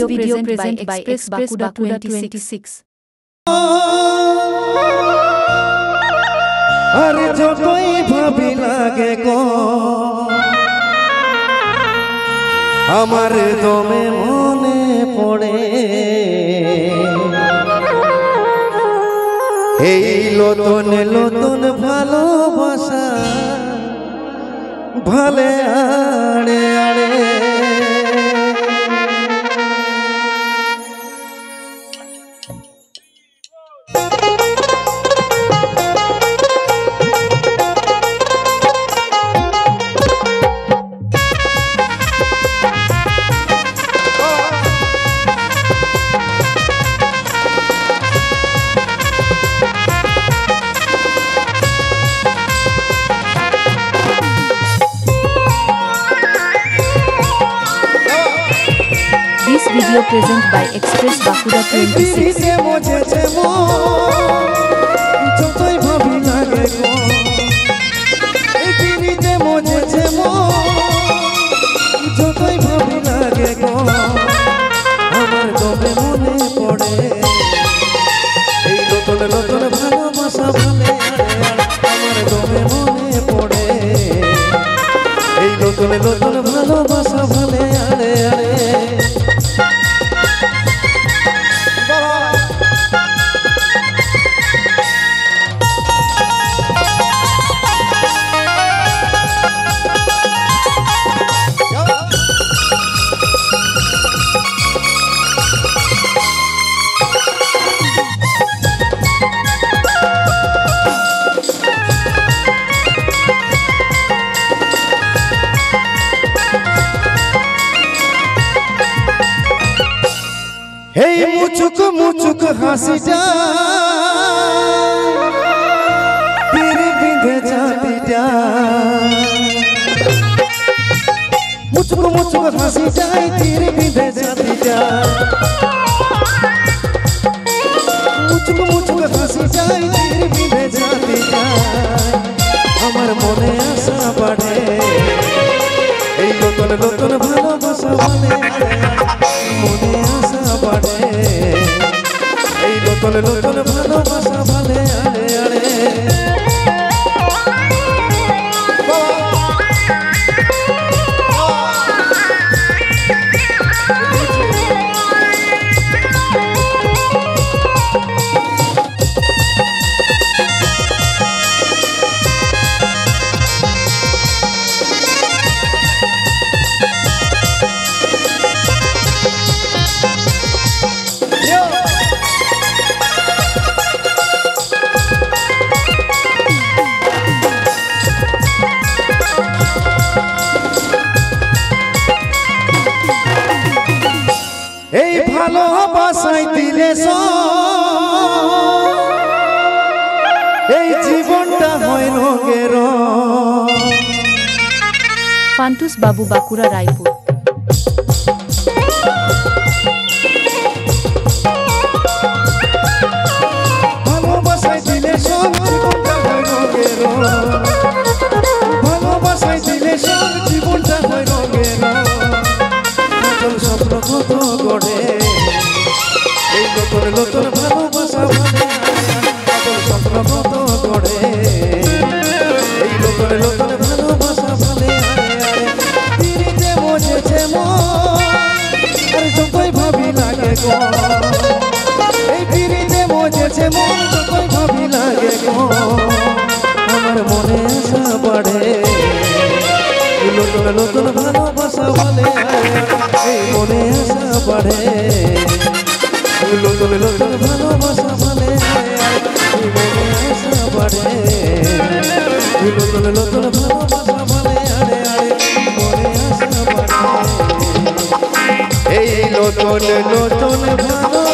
video present by Express Bakuda 26. अरे जो कोई भाभी लागे को আমার দমে মনে পড়ে এই নতুন নতুন ভালোবাসা ভালে আড়ে আড়ে This video present by Express Bakuda 26. যতই ভাবি লাগে গো এই পিড়িতে মজেছে যতই ভাবি লাগে গো আমার দমে মনে পড়ে এই নতুন নতুন ভালোবাসা ভালে আমার দমে মনে পড়ে এই নতুন নতুন ভালোবাসা ভালে আরে আরে এই মুচুক মুচুক হাসিটা তীর বিঁধে ছাতিটা মুচুক মুচুক হাসিটা তীর বিঁধে ছাতিটা মুচুক মুচুক হাসিটা তীর বিঁধে ছাতিটা আমার মনে আশা বাড়ে এই নতুন নতুন ভালোবাসা বলে মনে আশা বাড়ে এই নতুন নতুন ভালোবাসা ভালে আরে আরে এই ভালোবাসাই দিলে এই জীবনটা হয় রঙের Fantus Babu Bakura Raipur. ভালোবাসাই দিলে জীবনটা হয় রঙের ভালোবাসাই দিলে জীবনটা হয় রঙের স্বপ্ন কত গড়ে এই নতুন নতুন ভালোবাসা ভালে স্বপ্ন কত গড়ে এই নতুন নতুন ভালোবাসা ভালে পিড়িতে মজেছে আর যতই ভাবি লাগে গো এই পিড়িতে মজেছে যতই ভাবি লাগে গো আমার মনে আশা বাড়ে নতুন নতুন ভালোবাসা ভালে এই মনে আশা বাড়ে নতুন নতুন ভালোবাসা ভালে এই মনে আশা বাড়ে নতুন নতুন ভালোবাসা ভালে আরে আরে মনে আশা বাড়ে এই নতুন নতুন ভালো